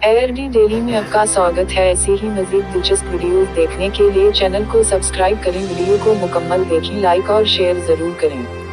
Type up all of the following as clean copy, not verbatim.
ARD daily में आपका स्वागत है। ऐसी ही मजीद दिलचस्प वीडियोस देखने के लिए चैनल को सब्सक्राइब करें। वीडियो को मुकम्मल देखें, लाइक और शेयर जरूर करें।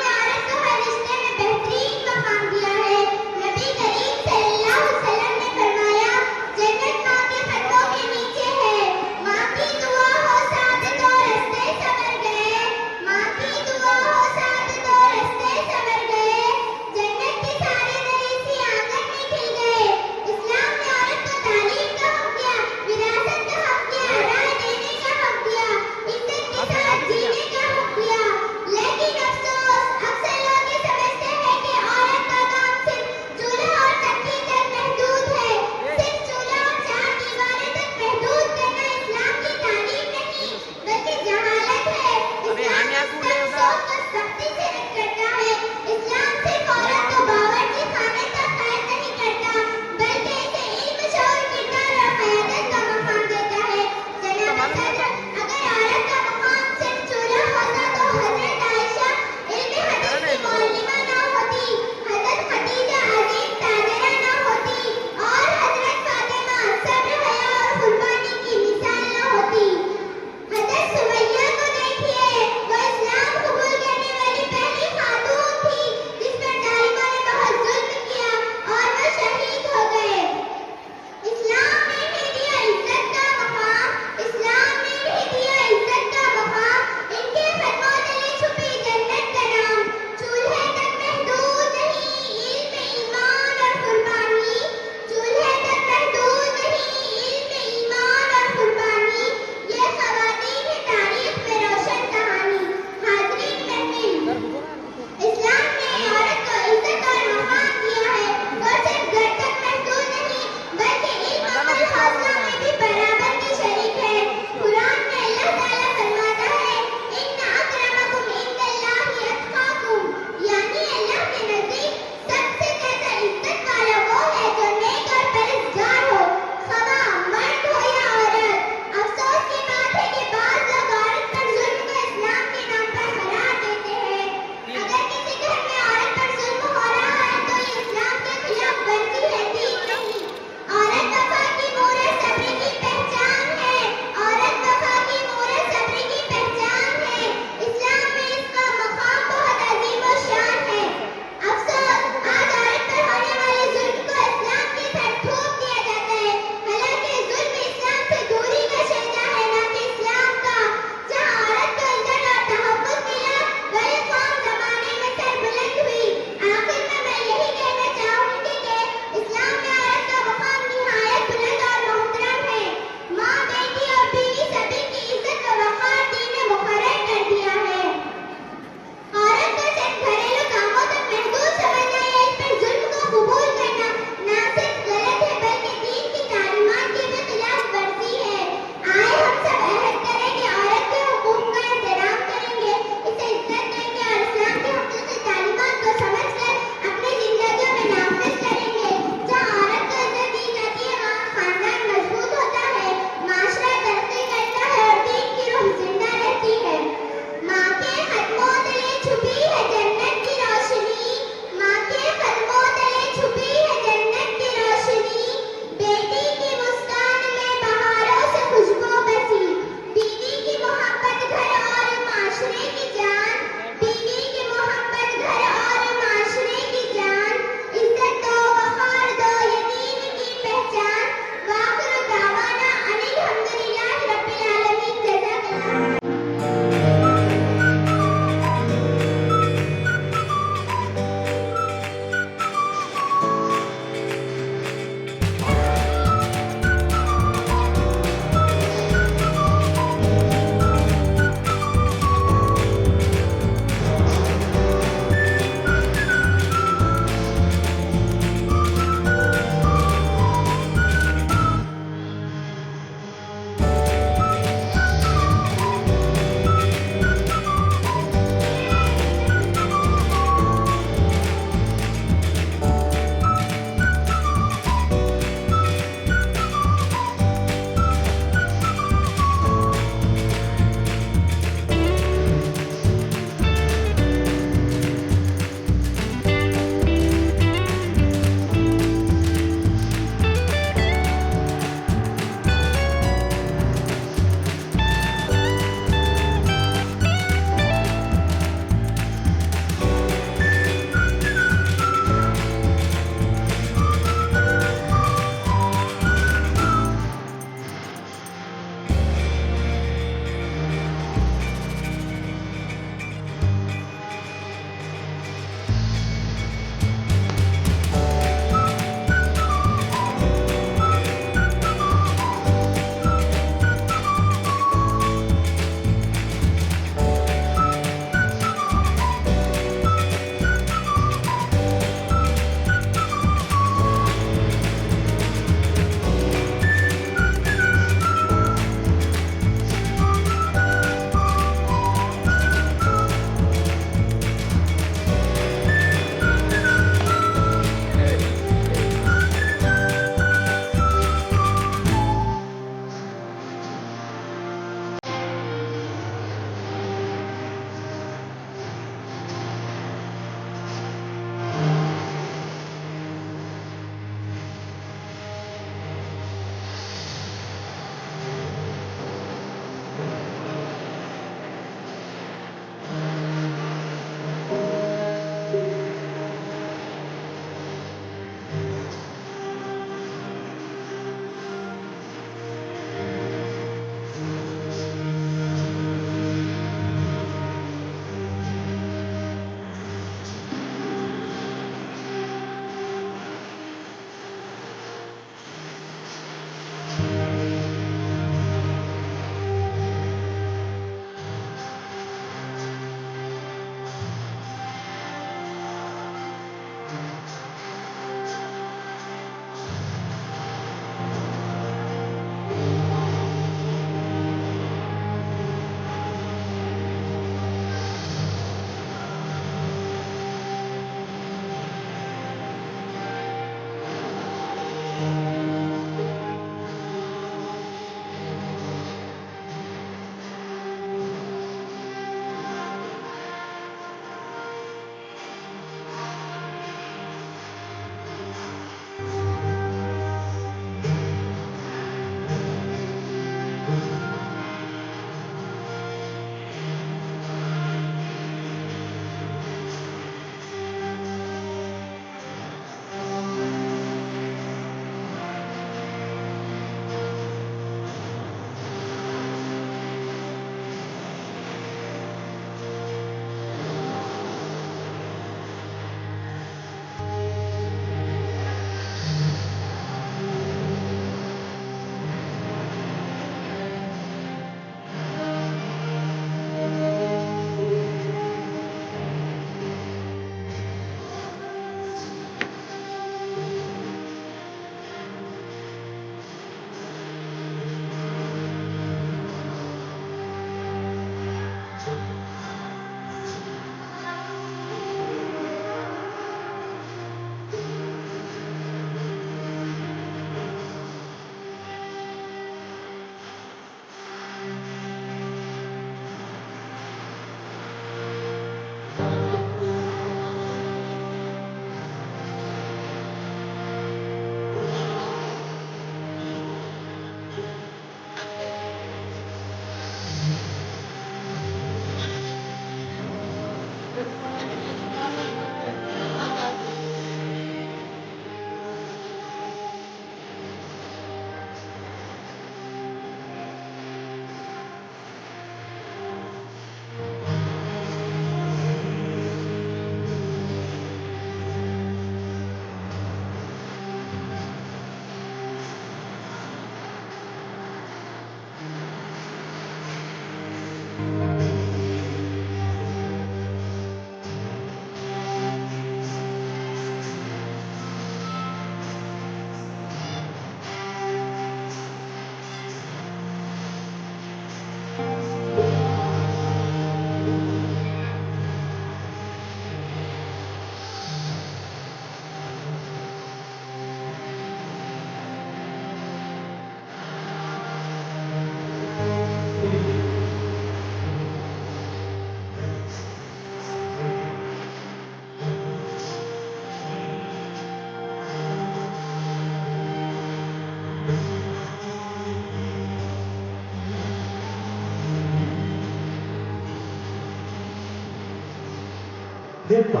देखा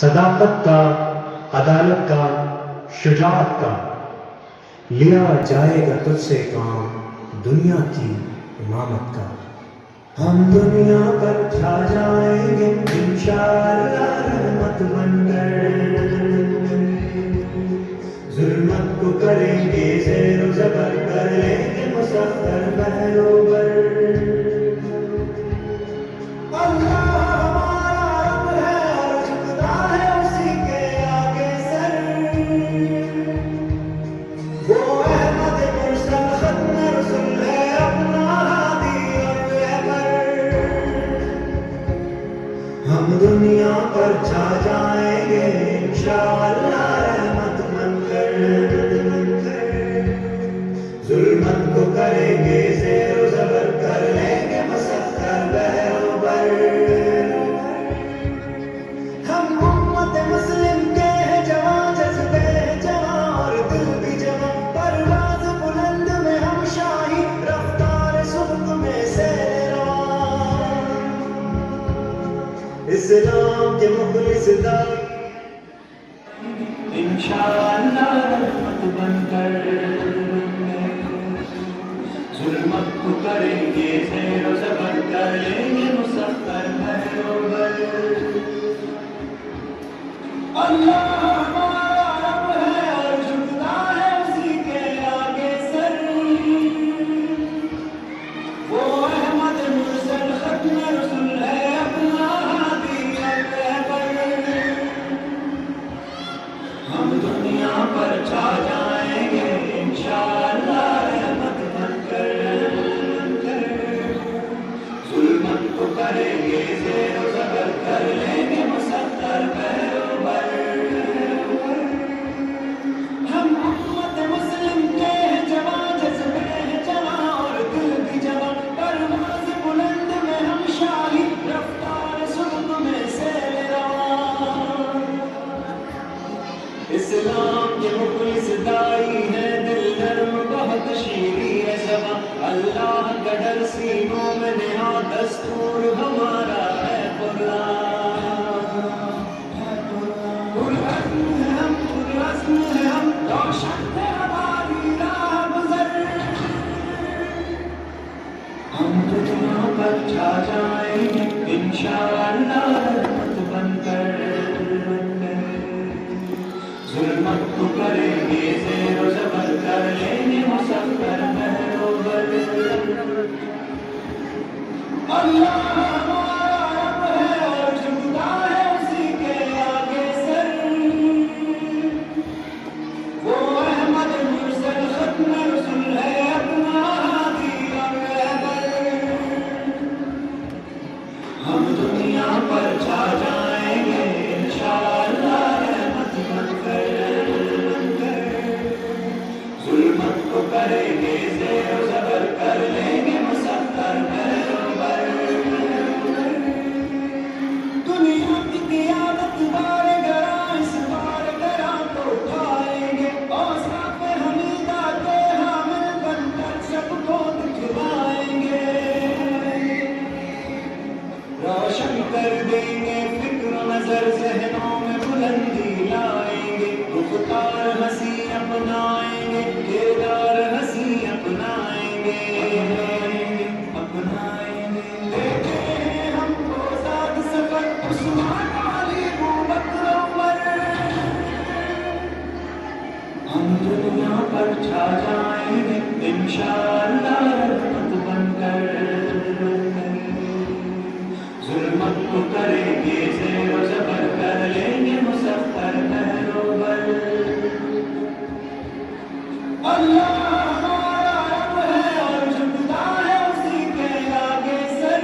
सदाकत का, अदालत का, शुजाअत का, लिया जाएगा तुझसे काम दुनिया की इमामत का। हम दुनिया पर छा जाएंगे इंशाअल्लाह रहमत बनकर, जुल्मत को करेंगे ज़ेर ज़बर, कर लेंगे मुसख्खर बहरोबर। अल्लाह हमारा रब है और झुकता है उसी के आगे सर, वो अहमद मुरसल खत्म रसूल है अपना हादी और रहबर। हम दुनिया पर छा जाएंगे इंशाअल्लाह रहमत बनकर, जुल्मत को करेंगे ज़ेर ज़बर, कर लेंगे मुसख्खर बहरोबर। हम उम्मत मुस्लिम के हैं जवां, जज्बे हैं जवां और दिल भी जवां, परवाज़ बुलंद में हम शाही, रफ्तार सुब्ह में सैरवां। इस्लाम के मुखलिस दाई इंशाअल्लाह रहमत बनकर, जुल्मत को करेंगे ज़ेर ज़बर, कर लेंगे मुसख्खर बहरोबर। अल्लाह हमारा रब है और झुकता है उसी के आगे सर, वो अहमद मुरसल खत्म रसूल है अपना हादी और रहबर। हम दुनिया पर छा जाएंगे इंशाअल्लाह रहमत बनकर, जुल्मत को करेंगे ज़ेर ज़बर, कर लेंगे मुसख्खर बहरोबर। हम उम्मत मुस्लिम के हैं जवां, जज्बे हैं जवां और दिल भी जवां, परवाज़ बुलंद में हम शाही, रफ्तार सुब्ह में सैरवां। इस्लाम के मुखलिस दाई है, दिल नर्म बहुत शीरी है ज़बां, अल्लाह का डर सीनों में नेहा, दस्तूर हमारा है कुरान। पुरअज़्म है हम, पुरअज़्म है हम, रोशन है हमारी राह गुज़र। हम दुनिया पर छा जाएंगे इंशाअल्लाह रहमत बनकर, जुल्मत को करेंगे ज़ेर ज़बर, कर लेंगे मुसख्खर बहरोबर। अल्लाह हमारा रब है और झुकता है उसी के आगे सर, वो अहमद मुरसल खत्म रसूल है अपना हादी और रहबर। हम दुनिया पर छा जाएंगे इंशाअल्लाह रहमत बनकर, जुल्मत को करेंगे ज़ेर ज़बर, कर लेंगे मुसख्खर बहरोबर। दुनिया की क़ियादत बारे गरा, इस बार गरा को उठाएंगे, औसाफ़ हमीदा के हामिल बनकर सबको दिखलाएंगे, रोशन कर देंगे फिक्र नज़र, ज़हनों में बुलंदी लाएंगे, गुफ्तार हंसी अपनाएंगे, किरदार हंसी अपनाएंगे, अपनाएंगे। देखे हैं हमको ज़ाद सफ़र उस्मान अली अबू बकर उमर, हम दुनिया पर छा जाएंगे इंशाअल्लाह रहमत बनकर, जुल्मत को करेंगे ज़ेर ज़बर, कर लेंगे मुसख्खर बहरोबर। अल्लाह हमारा रब है और झुकता है उसी के आगे सर,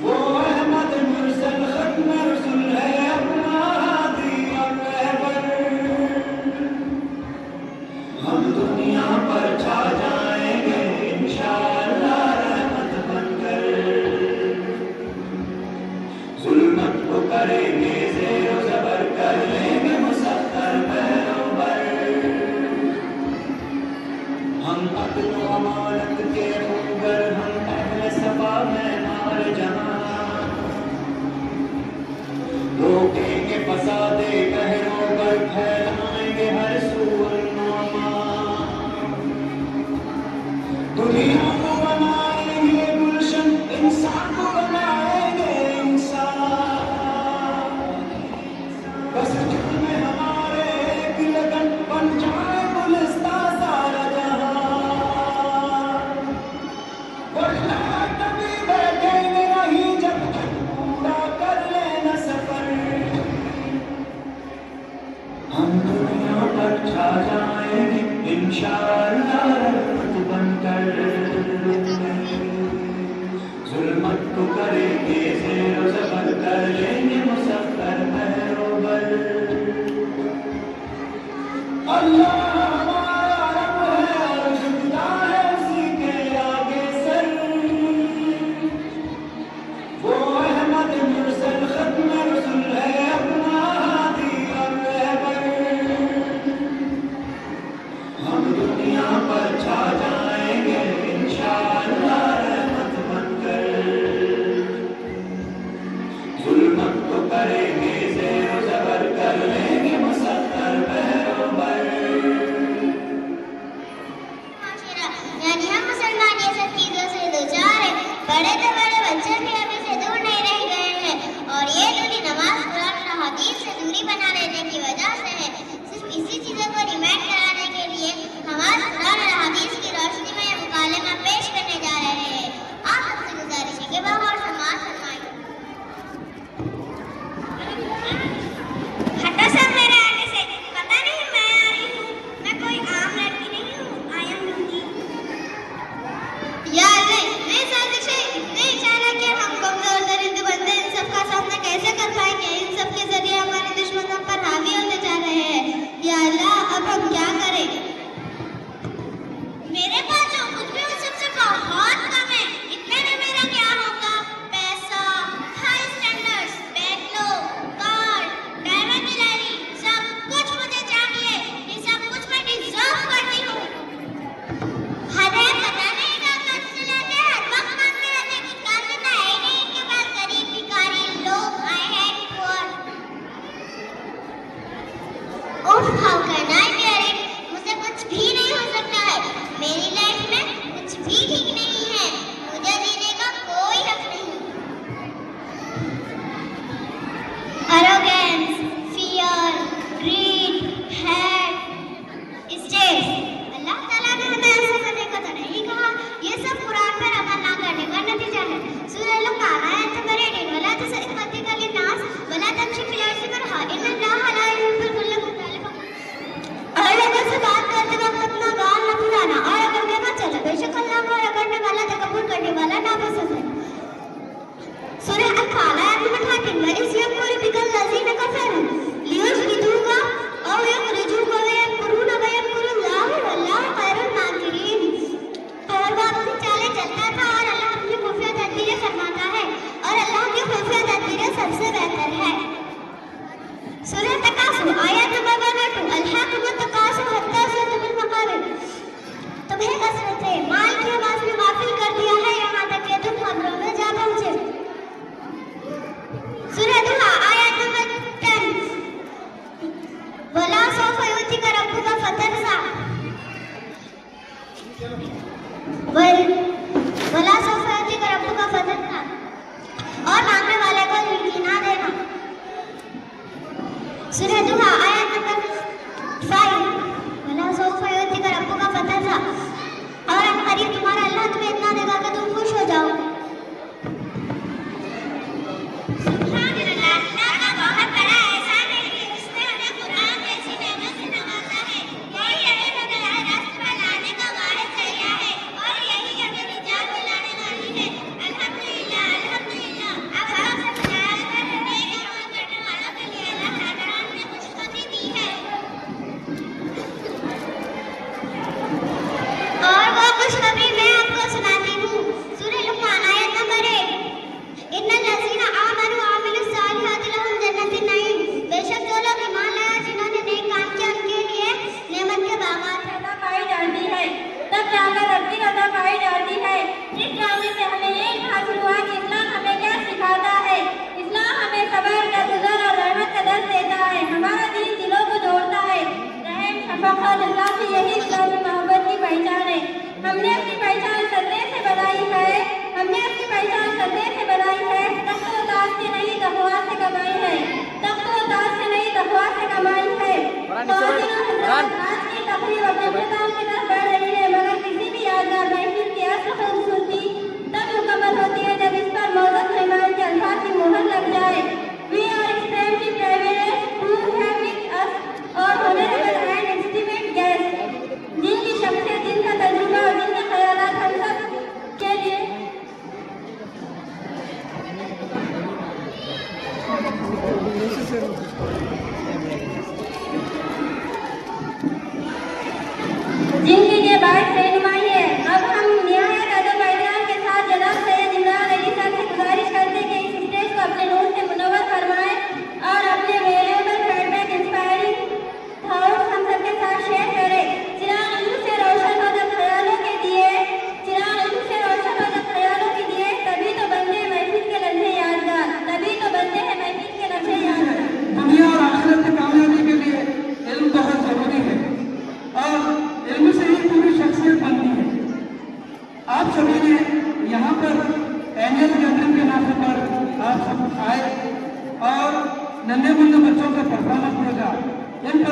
वो अहमद मुरसल खत्म रसूल है अपना हादी और रहबर। हम दुनिया पर छा जाएंगे इंशाअल्लाह रहमत बनकर, जुल्मत को करेंगे ज़ेर ज़बर, कर लेंगे मुसख्खर बहरोबर। जाएंगे इंशाअल्लाह रहमत बनकर। जुल्मत को करेंगे ज़ेर ज़बर कर लेंगे मुसफ्फर बहरोबर। अल्लाह हमारा रब है और झुकता है उसी के आगे सर। वो अहमद मुरसल खत्म रसूल है अपना हादी और रहबर। हम दुनिया पर छा जाएंगे इंशाअल्लाह रहमत बनकर। जुल्मत को करेंगे ज़ेर ज़बर कर लेंगे मुसफ्फर बहरोबर। यानी हम मुसलमान ये सब चीजों से दूचार हैं। बड़े तो बड़े बच्चे भी अभी से दूर नहीं रह गए हैं और ये दूरी नमाज कुरान और हदीस से दूरी बना लेने की वजह से है। सिर्फ इसी चीजों को रिमाइंड कराने के लिए नमाज कुरान और हदीस की रोशनी में ये मुकालमा पेश करने जा रहे हैं। आप सबसे गुजारिश है कि और समाज फरमाएं। हटो सब मेरे आगे से। पता नहीं मैं आ रही हूँ, मैं कोई आम लड़की नहीं हूँ। आई एम लूंगी यार नहीं साजिश है। इतने अचानक कि हम कमजोर दरिद्र बंदे इन सब का सामना कैसे कर पाएंगे। इन सब के जरिए हमारे दुश्मनों पर हावी होते जा रहे हैं। या अल्लाह अब हम क्या करें। मेरे पास जो कुछ भी उन सबसे बहुत कम है। इतने में मेरा क्या होगा। पैसा, high standards, bungalow, car, diamond jewellery, सब कुछ मुझे चाहिए। ये सब कुछ मैं डिजर्व करती हूँ। अरे पता नहीं क्या करते रहते हैं। हर वक्त मांगते रहते हैं। कुछ काम धंधा है ही नहीं इनके पास। गरीब भिखारी लोग आए हैं पुअर। उफ how can I bear it. मुझसे कुछ भी नहीं हो सकता है। मेरी लाइफ में कुछ भी ठीक नहीं है। मुझे जीने का कोई हक नहीं। Arrogance, fear, greed, hate, states. अल्लाह ताला ने हमें ऐसा करने का तो नहीं कहा। ये सब कुरान पर अमल ना करने का नतीजा है। सूरह लुक़मान आयत नंबर 18 वला तुसअ्क़िका लिन्नास वला तमशी फिल अर्ज़ि मरहा इन्नल्लाहा ला युहिब्बुल कुल्ला मुख़्तालिन फ़ख़ूर। और लोगों से बात करते वक्त अपना गाल न फुलाना और अगर के मत चलो। बेशक अल्लाह को रगड़ने वाला तकब्बुर करने वाला नापसंद है। सूरह अल-फ़ाल आयत नंबर 13 वइज़ यमकुरु बिकल लज़ीना कफ़रू लियुज़्बितूका औ युख़्रिजूका व यमकुरून व यमकुरुल्लाहु वल्लाहु खैरुल माकिरीन। और वो अपनी चालें चलता था और अल्लाह अपनी खुफिया तदबीरें फरमाता है और अल्लाह की खुफिया तदबीरें सबसे बेहतर है। सूरह तकासुर आयत नंबर 102 अल्हाकुमुत तकासुर हत्ता ज़ुरतुमुल मक़ाबिर। तुम्हें कसरत से माल की आवाज़ में गाफिल कर दिया है यहाँ तक कि तुम खबरों में जा पहुँचे। सूरह दुहा आयत नंबर 10 वला सौफ़ा युअतिका रब्बुका फ़तरज़ा वला सौफ़ा युअतिका रब्बुका फ़तरज़ा। और मांगने वाले को रिज़्क़ ना देना। सूरह दुहा आयत नंबर 5 वला सौफ़ा युअतिका रब्बुका फ़तरज़ा। और अनक़रीब तुम्हारा अल्लाह तुम्हें इतना देगा कि तुम खुश हो जाओ। सुभान अल्लाह। अल्लाह का बहुत बड़ा एहसान है कि उसने हमें कुरान जैसी नेमत से नवाजा है। यही हमें बगैर रास्ते पर लाने का वारिस जरिया है और यही हमें निजात दिलाने वाली है। अल्हम्दुलिल्लाह अल्हम्दुलिल्लाह। अब हम सब प्रयास कर रहे हैं कि अमल करने वालों के लिए अल्लाह ताला ने खुशखबरी दी है। और वो खुशखबरी मैं आपको सुनाती हूँ। सूरह लुक़मान आयत नंबर 1 इन्नल लज़ीना आमनू व अमिलुस सालिहाति लहुम जन्नतुन नईम। बेशक जो लोग ईमान लाए जिन्होंने नेक काम किया उनके लिए नेमत के बागात पैदा पाई जाती है। तब जाकर रब की रज़ा पाई जाती है। इस ड्रामे से हमें ये हासिल हुआ कि इस्लाम हमें क्या सिखाता है। इस्लाम हमें सब्र, तज़ल्लुल और रहमत का दर्स देता है। हमारा दीन दिलों को जोड़ता है। रहम, शफ़क़त, अल्लाह से यही इस्लाम की मोहब्बत की पहचान है। हमने अपनी पहचान सदे से बनाई है। हमने अपनी पहचान सदे से बनाई है। तख्त व ताज से नहीं तक़वा से कमाई है। तख्त व ताज से नहीं तक़वा से कमाई है। तो आज की तकरीर अपने इख्तिताम की तरफ बढ़ रही है मगर किसी भी यादगार महफिल की असर खूबसूरती तब मुकम्मल होती है जब इस पर मौजूद मेहमान के अल्फाज की मोहर लग जाए। We are extremely privileged to have with us our honorable and esteemed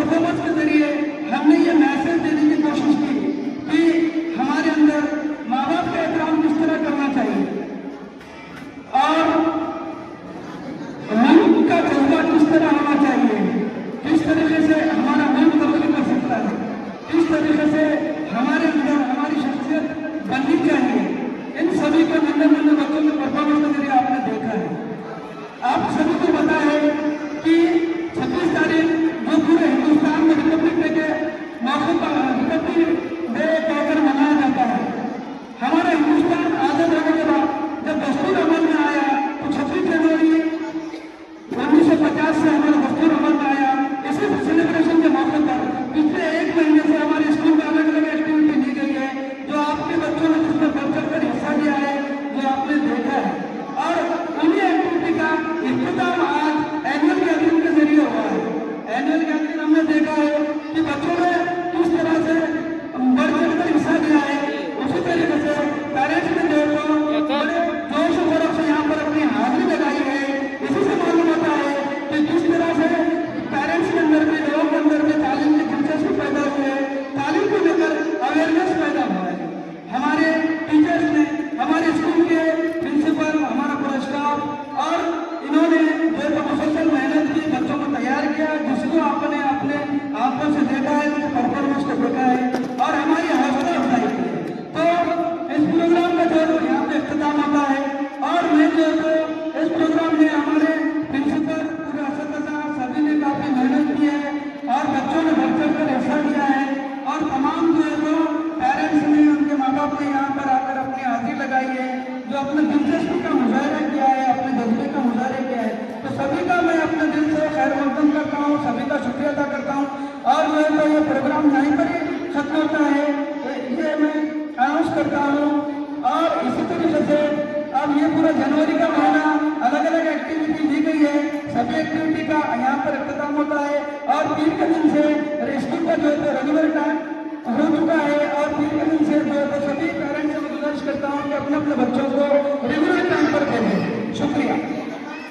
performance के जरिए हमने ये मैसेज देने की कोशिश की कि हमारे अंदर माँ बाप का एहतराम किस तरह करना चाहिए और मुल्क का जज्बा किस तरह होना चाहिए, किस तरीके से हमारा मुल्क तरक्की कर सकता है, किस तरीके से हमारे अंदर हमारी शख्सियत बननी चाहिए। इन सभी को नन्हे नन्हे बच्चों के परफॉर्मेंस के जरिए आपने देखा है। आप सभी को पता है कि 26 तारीख जो पूरे हिंदुस्तान में रिपब्लिक डे के मौके पर रिपब्लिक डे कहकर मनाया जाता है। हमारा हिंदुस्तान आजाद होने के बाद जब दस्तूर अमल में आया तो 26 जनवरी 1950 से हमारा दस्तूर अमल में आया। इसी सेलिब्रेशन के मौके पर पिछले 1 महीने से हमारे स्कूल में अलग अलग एक्टिविटी ली गई है, जो आपके बच्चों ने जिसमें बढ़ चढ़ कर हिस्सा लिया है, जो आपने देखा है। और उन्हीं एक्टिविटी का इख्तिताम आज एनुअल गैदरिंग के जरिए हुआ है। एनुअल गैदरिंग हमने देखा है कि बच्चों ने किस तरह से बढ़ चढ़ कर हिस्सा लिया है। उसी तरीके से पेरेंट्स ने देखो बड़े जोश खरोश से यहाँ पर अपनी हाजिरी लगाई है। इसी से मालूम होता है कि किस तरह से पेरेंट्स के अंदर भी, लोगों के अंदर भी तालीम की दिलचस्पी पैदा हुई है, तालीम को लेकर अवेयरनेस पैदा हुआ है। हमारे टीचर्स ने, हमारे स्कूल के प्रिंसिपल, हमारा पूरा स्टाफ और इन्होंने जो मुसलसल मेहनत की, बच्चों को तैयार किया, जिसको आपने अपने आंखों से देखा है, परफॉर्मेंस को देखा है और हमारी हौसला अफजाई की है। तो इस प्रोग्राम का जो यहाँ पे इख्तिताम होता है और मैं जो इस प्रोग्राम में हमारे प्रिंसिपल, पूरे असतज़ा सभी ने काफ़ी मेहनत की है और बच्चों ने बढ़ चढ़ कर हिस्सा लिया है और तमाम जो है वो पेरेंट्स ने, उनके माँ बाप ने यहाँ पर आकर अपनी हाजिरी लगाई है, जो अपने दिलचस्पी का मुजाहरा किया है, अपने जज्बे का मुजाहरा किया है। तो सभी का मैं अपने दिल से खैर मकदम करता हूँ, सभी का शुक्रिया अदा करता हूँ। और जो है तो ये प्रोग्राम यहीं पर ही खत्म होता है, ये मैं अनाउंस करता हूँ। और इसी तरीके से अब ये पूरा जनवरी का महीना अलग अलग एक्टिविटी दी गई है, सभी एक्टिविटी का यहाँ पर इख्तिताम होता है। और 3 के दिन से स्कूल का जो है तो रेगुलर टाइम हो चुका है और 3 के दिन से